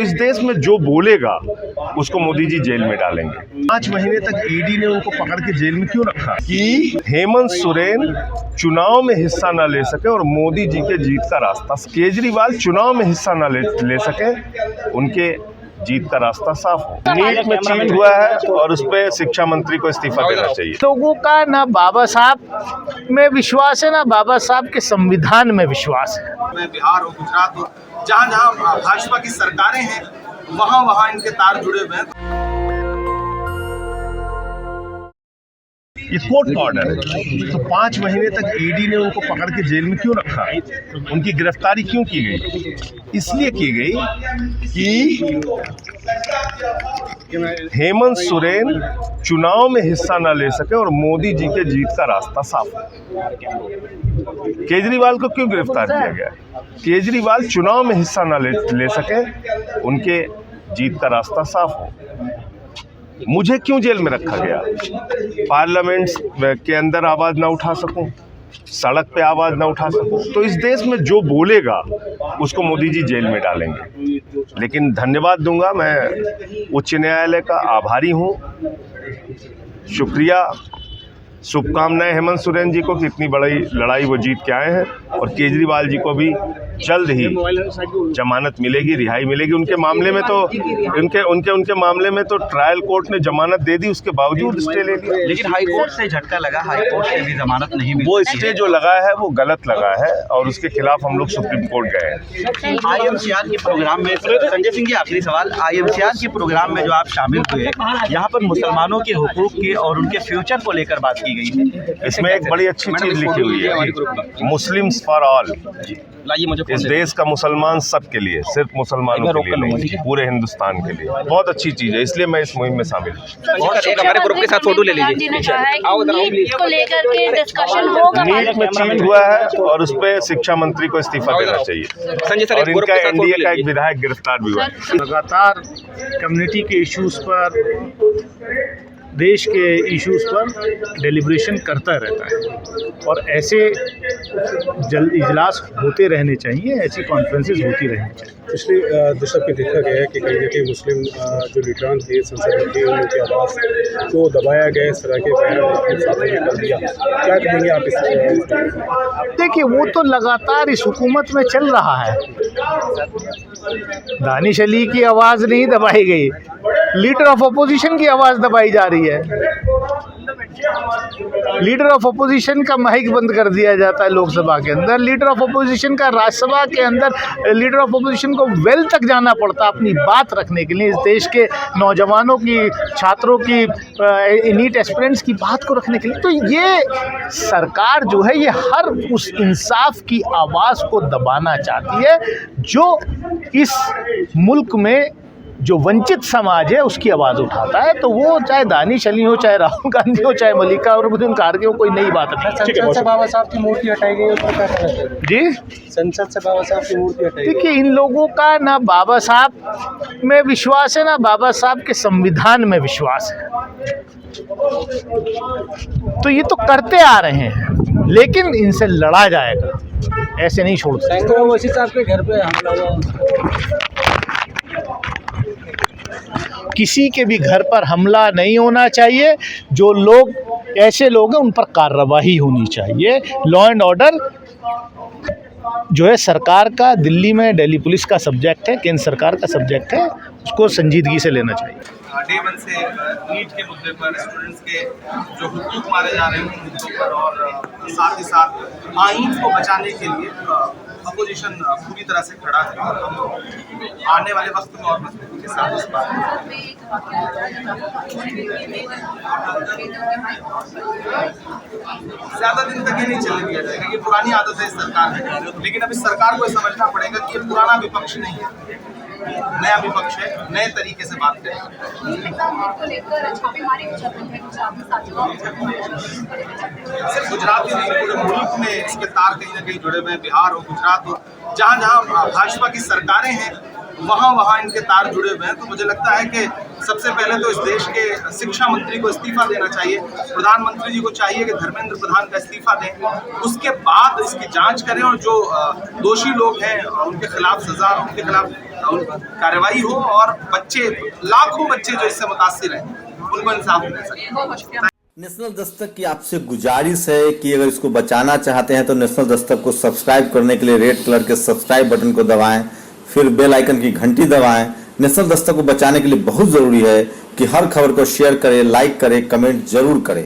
इस देश में जो बोलेगा उसको मोदी जी जेल में डालेंगे। 5 महीने तक ईडी ने उनको पकड़ के जेल में क्यों रखा कि हेमंत सोरेन चुनाव में हिस्सा न ले सके और मोदी जी के जीत का रास्ता, केजरीवाल चुनाव में हिस्सा न ले सके, उनके जीत का रास्ता साफ हो। नीट में चीट हुआ है और उस पर शिक्षा मंत्री को इस्तीफा देना चाहिए। लोगों का ना बाबा साहब में विश्वास है, ना बाबा साहब के संविधान में विश्वास है। बिहार हो, गुजरात हो, जहाँ जहाँ भाजपा की सरकारें हैं वहाँ वहाँ इनके तार जुड़े हुए हैं। ये कोर्ट का ऑर्डर है, तो 5 महीने तक ईडी ने उनको पकड़ के जेल में क्यों रखा, उनकी गिरफ्तारी क्यों की गई? इसलिए की गई कि हेमंत सोरेन चुनाव में हिस्सा न ले सके और मोदी जी के जीत का रास्ता साफ हो। केजरीवाल को क्यों गिरफ्तार किया गया? केजरीवाल चुनाव में हिस्सा न ले सके, उनके जीत का रास्ता साफ हो। मुझे क्यों जेल में रखा गया? पार्लियामेंट के अंदर आवाज ना उठा सकूं, सड़क पे आवाज ना उठा सकूं, तो इस देश में जो बोलेगा उसको मोदी जी जेल में डालेंगे। लेकिन धन्यवाद दूंगा, मैं उच्च न्यायालय का आभारी हूं। शुक्रिया, शुभकामनाएं हेमंत सोरेन जी को कि इतनी बड़ी लड़ाई वो जीत के आए हैं, और केजरीवाल जी को भी जल्द ही जमानत मिलेगी, रिहाई मिलेगी। उनके मामले में तो उनके मामले में तो ट्रायल कोर्ट ने जमानत दे दी, उसके बावजूद स्टे ले लिया। लेकिन हाई कोर्ट से झटका लगा, हाई कोर्ट से भी जमानत नहीं मिली। वो स्टे जो लगा है वो गलत लगा है और उसके खिलाफ हम लोग सुप्रीम कोर्ट गए हैं। IMCR के प्रोग्राम में संजय सिंह जी, आखिरी सवाल, IMCR के प्रोग्राम में जो आप शामिल हुए, यहाँ पर मुसलमानों के हुकूक के और उनके फ्यूचर को लेकर बात की गई है। इसमें एक बड़ी अच्छी चीज लिखी हुई है, मुस्लिम्स फॉर ऑल। इस देश का मुसलमान सबके लिए, सिर्फ मुसलमानों के लिए नहीं, पूरे हिंदुस्तान के लिए। बहुत अच्छी चीज है, इसलिए मैं इस मुहिम में शामिल हूँ। हमारे ग्रुप के साथ फोटो ले लीजिए। नीट को लेकर के डिस्कशन होगा। नीट में चीट हुआ है और उस पर शिक्षा मंत्री को इस्तीफा देना चाहिए। संजय सर, और इनका एनडीए का एक विधायक गिरफ्तार भी हुआ। लगातार कम्युनिटी के इश्यूज पर, देश के इश्यूज पर डेलिब्रेशन करता रहता है, और ऐसे जल्द इजलास होते रहने चाहिए, ऐसी कॉन्फ्रेंसेस होती रहनी चाहिए। पिछले दशक में देखा गया है कि कहीं ना कहीं मुस्लिम जो लीडरान थे, संसद में थे, उनकी आवाज़ को दबाया गया, इस तरह के बयान साथों ने कर दिया। क्या कहेंगे आप इस? देखिए, वो तो लगातार इस हुकूमत में चल रहा है। दानिश अली की आवाज़ नहीं दबाई गई, लीडर ऑफ अपोजिशन की आवाज़ दबाई जा रही है। लीडर ऑफ अपोजिशन का माइक बंद कर दिया जाता है लोकसभा के अंदर, लीडर ऑफ अपोजिशन का राज्यसभा के अंदर, लीडर ऑफ अपोजिशन को वेल तक जाना पड़ता है अपनी बात रखने के लिए, इस देश के नौजवानों की, छात्रों की, नीट एस्पिरेंट्स की बात को रखने के लिए। तो ये सरकार जो है, ये हर उस इंसाफ की आवाज़ को दबाना चाहती है जो इस मुल्क में जो वंचित समाज है उसकी आवाज़ उठाता है। तो वो चाहे दानिश अली हो, चाहे राहुल गांधी हो, चाहे मल्लिकार्जुन खड़गे हो, कोई नई बात है। संसद से बाबा साहब की मूर्ति हटाई गई, उसमें क्या कहना चाहिए? जी, संसद से बाबा साहब की मूर्ति हटाई गई। देखिए, इन लोगों का ना बाबा साहब में विश्वास है, ना बाबा साहब के संविधान में विश्वास है। तो ये तो करते आ रहे हैं, लेकिन इनसे लड़ा जाएगा, ऐसे नहीं छोड़ सकते। वैसे साहब के घर पे हमला हुआ, किसी के भी घर पर हमला नहीं होना चाहिए। जो लोग, ऐसे लोग हैं, उन पर कार्रवाई होनी चाहिए। लॉ एंड ऑर्डर जो है सरकार का, दिल्ली में दिल्ली पुलिस का सब्जेक्ट है, केंद्र सरकार का सब्जेक्ट है, उसको संजीदगी से लेना चाहिए। डे 1 से नीट के मुद्दे पर, स्टूडेंट्स के जो हुकूक मारे जा रहे हैं उन मुद्दों पर, और साथ ही साथ आईन को बचाने के लिए अपोजिशन पूरी तरह से खड़ा है। आने वाले वक्त में और मजबूती के साथ इस बात ज़्यादा दिन तक ये नहीं चलने दिया जाएगा। ये पुरानी आदत है इस सरकार में, लेकिन अब इस सरकार को समझना पड़ेगा कि ये पुराना विपक्ष नहीं है, नया विपक्ष है, नए तरीके से बात करें। सिर्फ गुजरात ही नहीं, पूरे मुल्क में इसके तार कहीं ना कहीं जुड़े हुए हैं। बिहार हो, गुजरात हो, जहाँ जहाँ भाजपा की सरकारें हैं वहाँ वहाँ इनके तार जुड़े हुए हैं। तो मुझे लगता है कि सबसे पहले तो इस देश के शिक्षा मंत्री को इस्तीफा देना चाहिए। प्रधानमंत्री जी को चाहिए कि धर्मेंद्र प्रधान का इस्तीफा दें, उसके बाद इसकी जांच करें और जो दोषी लोग हैं उनके खिलाफ सजा, उनके खिलाफ कार्रवाई हो और बच्चे, लाखों बच्चे जो इससे मुतासिर हैं, उनको इंसाफ मिल सके। नेशनल दस्तक की आपसे गुजारिश है कि अगर इसको बचाना चाहते हैं तो नेशनल दस्तक को सब्सक्राइब करने के लिए रेड कलर के सब्सक्राइब बटन को दबाएं, फिर बेल आइकन की घंटी दबाएं। नेशनल दस्तक को बचाने के लिए बहुत जरूरी है कि हर खबर को शेयर करें, लाइक करें, कमेंट जरूर करें।